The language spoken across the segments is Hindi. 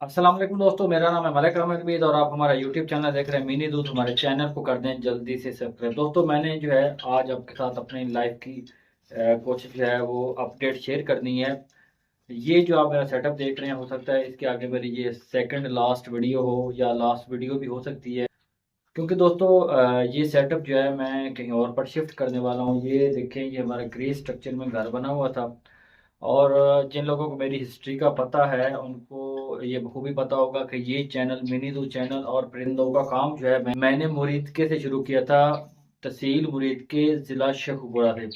अस्सलाम वालेकुम दोस्तों, मेरा नाम है मलिक अहमद मीद और आप हमारा यूट्यूब चैनल देख रहे हैं मिनी दूध। हमारे चैनल को कर दें जल्दी से सब्सक्राइब। दोस्तों मैंने जो है आज आपके साथ अपनी लाइफ की कुछ जो है वो अपडेट शेयर करनी है। ये जो आप मेरा सेटअप देख रहे हैं, हो सकता है इसके आगे मेरी ये सेकंड लास्ट वीडियो हो या लास्ट वीडियो भी हो सकती है, क्योंकि दोस्तों ये सेटअप जो है मैं कहीं और पर शिफ्ट करने वाला हूँ। ये देखें, ये हमारा ग्रे स्ट्रक्चर में घर बना हुआ था और जिन लोगों को मेरी हिस्ट्री का पता है उनको ये बखूबी पता होगा कि ये चैनल मिनी दू चैनल और परिंदों का काम जो है मैंने मुरीदके से शुरू किया था, तहसील मुरीदके, ज़िला शेखपुरा से।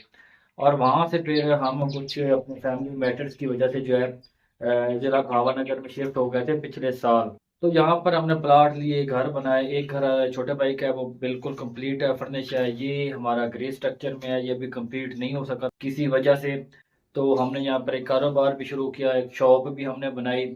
और वहाँ से फिर हम कुछ अपने फैमिली मैटर्स की वजह से जो है ज़िला भावानगर में शिफ्ट हो गए थे पिछले साल। तो यहाँ पर हमने प्लाट लिए, घर बनाए। एक घर छोटे भाई का है, वो बिल्कुल कंप्लीट है, फर्निश है। ये हमारा ग्रे स्ट्रक्चर में है, ये भी कंप्लीट नहीं हो सका किसी वजह से। तो हमने यहाँ पर एक कारोबार भी शुरू किया, एक शॉप भी हमने बनाई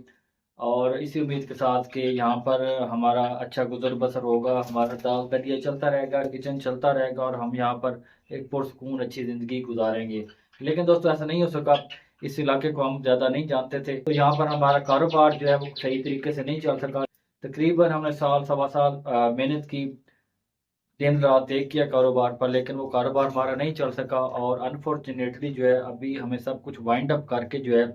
और इसी उम्मीद के साथ कि यहाँ पर हमारा अच्छा गुजर बसर होगा, हमारा दाल दलिया चलता रहेगा, किचन चलता रहेगा और हम यहाँ पर एक पुरसकून अच्छी ज़िंदगी गुजारेंगे। लेकिन दोस्तों ऐसा नहीं हो सका। इस इलाके को हम ज़्यादा नहीं जानते थे, तो यहाँ पर हमारा कारोबार जो है वो सही तरीके से नहीं चल सका। तकरीबन हमने साल सवा साल मेहनत की, दिन रात एक किया कारोबार पर, लेकिन वो कारोबार हमारा नहीं चल सका और अनफॉर्चुनेटली जो है अभी हमें सब कुछ वाइंड अप करके जो है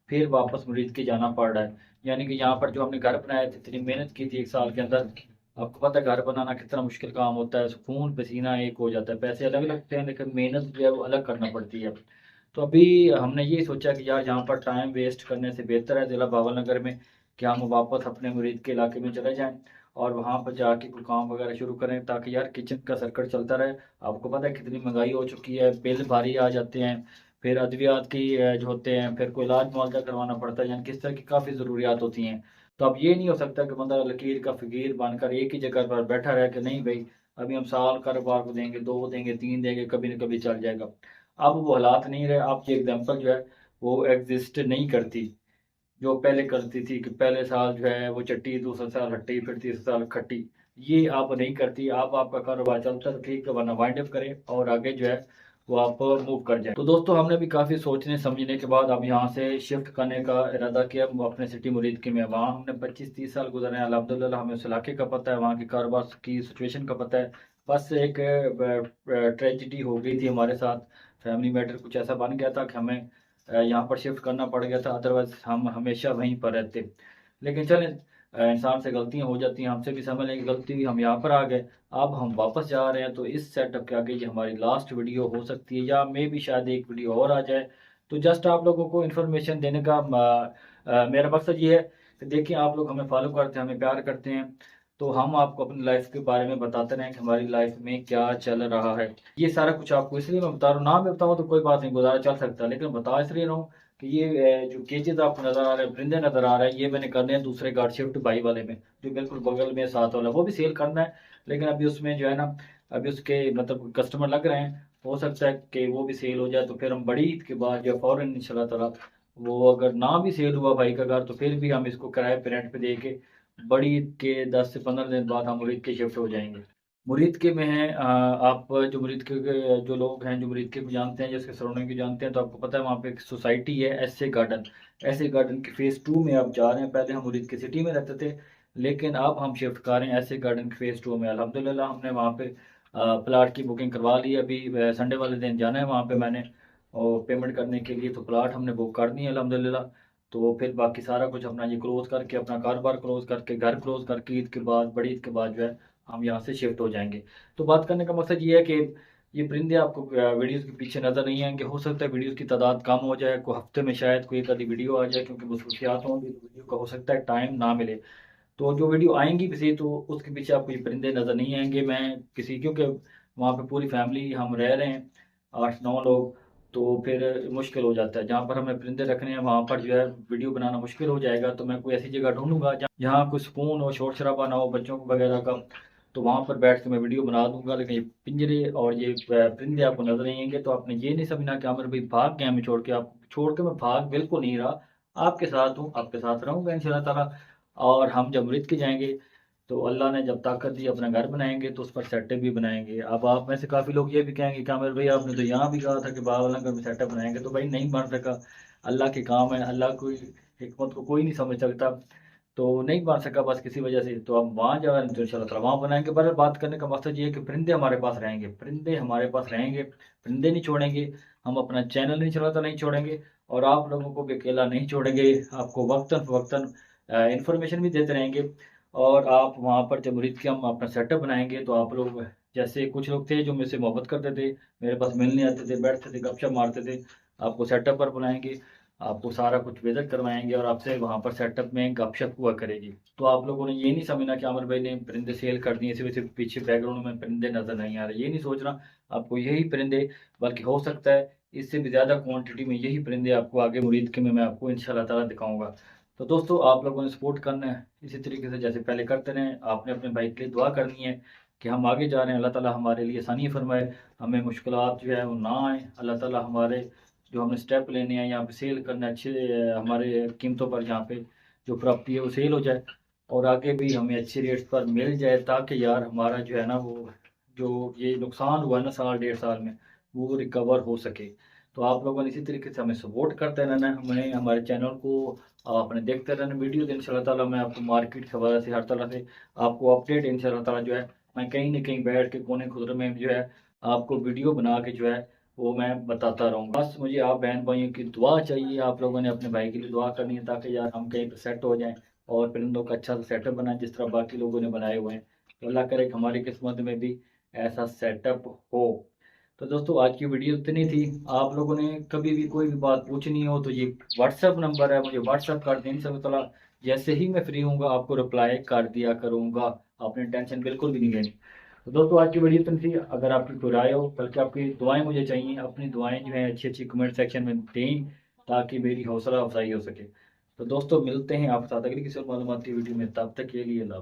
फिर वापस मुरीद के जाना पड़ रहा है। यानी कि यहाँ पर जो हमने घर बनाया था, इतनी मेहनत की थी एक साल के अंदर। आपको पता है घर बनाना कितना मुश्किल काम होता है, खून पसीना एक हो जाता है, पैसे अलग लगते हैं लेकिन मेहनत जो है वो अलग करना पड़ती है। तो अभी हमने ये सोचा कि यार यहाँ पर टाइम वेस्ट करने से बेहतर है ज़िला भावल नगर में कि हम वापस अपने मुरीद के इलाके में चले जाएं और वहाँ पर जाके कोई काम वगैरह शुरू करें, ताकि यार किचन का सर्कट चलता रहे। आपको पता है कितनी महंगाई हो चुकी है, बिल भारी आ जाते हैं, फिर अद्वियात की जो होते हैं, फिर कोई इलाज मुआवजा करवाना पड़ता है, यानी किस तरह की काफ़ी ज़रूरियात होती हैं। तो अब ये नहीं हो सकता कि बंदा लकीर का फ़कीर बनकर एक ही जगह पर बैठा रहे कि नहीं भाई अभी हम साल कारोबार को देंगे, दो देंगे, तीन देंगे, कभी न कभी चल जाएगा। अब वो हालात नहीं रहे। अब ये एग्जाम्पल जो है वो एग्जिस्ट नहीं करती जो पहले करती थी, कि पहले साल जो है वो चट्टी, दूसरा साल हट्टी, फिर तीसरा साल खट्टी। ये आप नहीं करती। आप आपका कारोबार चलता है ठीक है, वरना वाइंड अप करें और आगे जो है वो आप मूव कर जाए। तो दोस्तों हमने भी काफ़ी सोचने समझने के बाद अब यहाँ से शिफ्ट करने का इरादा किया अपने सिटी मुरीद के में। वहाँ हमने 25-30 साल गुजरे हैं अल्हम्दुलिल्लाह। हमें उस इलाके का पता है, वहाँ के कारोबार की सिचुएशन का पता है। बस एक ट्रेजिडी हो गई थी हमारे साथ, फैमिली मैटर कुछ ऐसा बन गया था कि हमें यहाँ पर शिफ्ट करना पड़ गया था, अदरवाइज हम हमेशा वहीं पर रहते। लेकिन चलें, इंसान से गलतियाँ हो जाती हैं, हमसे भी समझ लें कि गलती हुई, हम यहाँ पर आ गए। अब हम वापस जा रहे हैं, तो इस सेटअप के आगे ये हमारी लास्ट वीडियो हो सकती है या मे भी शायद एक वीडियो और आ जाए। तो जस्ट आप लोगों को इन्फॉर्मेशन देने का मेरा मकसद ये है कि देखिए आप लोग हमें फॉलो करते हैं, हमें प्यार करते हैं, तो हम आपको अपनी लाइफ के बारे में बताते रहें कि हमारी लाइफ में क्या चल रहा है। ये सारा कुछ आपको इसलिए मैं बता रहा हूँ, ना मैं बताऊँ तो कोई बात नहीं, गुजारा चल सकता है, लेकिन बता इसलिए रहा हूँ कि ये जो केजेस आपको नज़र आ रहे हैं, परिंदे नज़र आ रहे हैं, ये मैंने करने हैं दूसरे गार्ड शिफ्ट बाई वाले में, जो बिल्कुल बगल में साथ वाला, वो भी सेल करना है। लेकिन अभी उसमें जो है ना, अभी उसके मतलब कस्टमर लग रहे हैं, हो सकता है कि वो भी सेल हो जाए, तो फिर हम बड़ी ईद के बाद या फ़ौरन इंशाल्लाह ताला, वो अगर ना भी सेल हुआ भाई का घर, तो फिर भी हम इसको किराए पे रेंट पे दे के बड़ी ईद के 10 से 15 दिन बाद हम मुरीद के शिफ्ट हो जाएंगे। मुरीद के में है आप जो मुरीद के जो लोग हैं जो मुरीद के को जानते हैं, जिसके सराउंडिंग को जानते हैं, तो आपको पता है वहाँ पे एक सोसाइटी है ऐसे गार्डन। ऐसे गार्डन के फेज़ 2 में आप जा रहे हैं। पहले हम मुरीद की सिटी में रहते थे, लेकिन अब हम शिफ्ट कर रहे हैं ऐसे गार्डन के फेज़ 2 में। अल्हम्दुलिल्लाह हमने वहाँ पे प्लाट की बुकिंग करवा ली है। अभी संडे वाले दिन जाना है वहाँ पे मैंने, और पेमेंट करने के लिए तो प्लाट हमने बुक कर दी है अल्हम्दुलिल्लाह। तो फिर बाकी सारा कुछ अपना ये क्लोज़ करके, अपना कारोबार क्लोज़ करके, घर क्लोज़ करके, ईद के बाद, बड़ी ईद के बाद जो है हम यहाँ से शिफ्ट हो जाएंगे। तो बात करने का मकसद ये है कि ये परिंदे आपको वीडियोस के पीछे नज़र नहीं आएंगे। हो सकता है वीडियोस की तादाद कम हो जाए, कोई हफ्ते में शायद कोई एक आधी वीडियो आ जाए, क्योंकि मसरूफियात होंगी तो वीडियो का हो सकता है टाइम ना मिले। तो जो वीडियो आएंगी भी सही, तो उसके पीछे आपको ये परिंदे नज़र नहीं आएंगे। मैं किसी, क्योंकि वहाँ पे पूरी फैमिली हम रह रहे हैं, 8-9 लोग, तो फिर मुश्किल हो जाता है। जहाँ पर हमें परिंदे रखने हैं वहाँ पर जो है वीडियो बनाना मुश्किल हो जाएगा। तो मैं कोई ऐसी जगह ढूंढूंगा जहाँ कोई सुकून हो, शोर शराबा ना हो बच्चों को वगैरह का, तो वहाँ पर बैठ के मैं वीडियो बना दूंगा। लेकिन ये पिंजरे और ये परिंदे आपको नजर नहीं आएंगे। तो आपने ये नहीं समझना कि आमिर भाई भाग गया हमें छोड़ के। आपको छोड़ के मैं भाग बिल्कुल नहीं रहा, आपके साथ हूँ, आपके साथ रहूंगा इंशाल्लाह ताला। और हम जब मृत के जाएंगे, तो अल्लाह ने जब ताकत दी अपना घर बनाएंगे, तो उस पर सेटअप भी बनाएंगे। अब आप में से काफ़ी लोग ये भी कहेंगे कि आमिर भाई आपने तो यहाँ भी कहा था कि बावलनगर में सेटअप बनाएंगे, तो भाई नहीं बन सका। अल्लाह के काम है, अल्लाह की हिकमत को कोई नहीं समझ सकता। तो नहीं बन सका बस किसी वजह से, तो हम वहाँ जा रहे हैं तो इंशाल्लाह ताला वहाँ बनाएंगे। पर बात करने का मकसद ये है कि परिंदे हमारे पास रहेंगे, परिंदे हमारे पास रहेंगे, परिंदे नहीं छोड़ेंगे, हम अपना चैनल इंशाल्लाह ताला नहीं छोड़ेंगे, और आप लोगों को भी अकेला नहीं छोड़ेंगे। आपको वक्तन फ़वक्तन इंफॉर्मेशन भी देते रहेंगे। और आप वहाँ पर जब मुरीद के हम अपना सेटअप बनाएंगे तो आप लोग, जैसे कुछ लोग थे जो मुझसे मोहब्बत करते थे, मेरे पास मिलने आते थे, बैठते थे, गपशप मारते थे, आपको सेटअप पर बुलाएंगे, आपको सारा कुछ विजिट करवाएंगे और आपसे वहाँ पर सेटअप में गपशप हुआ करेगी। तो आप लोगों ने ये नहीं समझना कि आमिर भाई ने परिंदे सेल कर दिए, सिर्फ सिर्फ पीछे बैकग्राउंड में परिंदे नजर नहीं आ रहे, ये नहीं सोचना। आपको यही परिंदे, बल्कि हो सकता है इससे भी ज़्यादा क्वांटिटी में यही परिंदे आपको आगे मुरीद के में मैं आपको इंशाल्लाह ताला दिखाऊंगा। तो दोस्तों आप लोगों ने सपोर्ट करना है इसी तरीके से जैसे पहले करते रहें। आपने अपने भाई के लिए दुआ करनी है कि हम आगे जा रहे हैं, अल्लाह ताला हमारे लिए आसानी फरमाए, हमें मुश्किलात जो है वो ना आए, अल्लाह ताला हमारे जो हमने स्टेप लेने हैं यहाँ पे सेल करना है अच्छे हमारे कीमतों पर, यहाँ पे जो प्रॉपर्टी है वो सेल हो जाए और आगे भी हमें अच्छे रेट्स पर मिल जाए, ताकि यार हमारा जो है ना वो जो ये नुकसान हुआ है ना साल डेढ़ साल में वो रिकवर हो सके। तो आप लोगों ने इसी तरीके से हमें सपोर्ट करते रहना है, हमें हमारे चैनल को आपने देखते रहना वीडियो। इंशाल्लाह ताला मैं आपको मार्केट के हवाले से हर तरह से आपको अपडेट इंशाल्लाह ताला जो है मैं कहीं ना कहीं बैठ के कोने खुदरे में जो है आपको वीडियो बना के जो है वो मैं बताता रहूँगा। बस मुझे आप बहन भाइयों की दुआ चाहिए, आप लोगों ने अपने भाई के लिए दुआ करनी है ताकि यार हम कहीं पर सेट हो जाएं और परिंदों का अच्छा सा सेटअप बनाएं जिस तरह बाकी लोगों ने बनाए हुए हैं। तो अल्लाह करे कि हमारी किस्मत में भी ऐसा सेटअप हो। तो दोस्तों आज की वीडियो इतनी थी। आप लोगों ने कभी भी कोई भी बात पूछनी हो तो ये व्हाट्सएप नंबर है, मुझे व्हाट्सएप कर दें, इंशाल्लाह जैसे ही मैं फ्री हूँगा आपको रिप्लाई कर दिया करूँगा। आपने टेंशन बिल्कुल भी नहीं लेनी। तो दोस्तों आज की वीडियो इतनी थी। अगर आपकी कोई राय हो, बल्कि आपकी दुआएं मुझे चाहिए, अपनी दुआएं जो है अच्छी अच्छी कमेंट सेक्शन में दें ताकि मेरी हौसला अफजाई हो सके। तो दोस्तों मिलते हैं आपके साथ अगली किसी और मालूमाती वीडियो में, तब तक के लिए अल्लाह।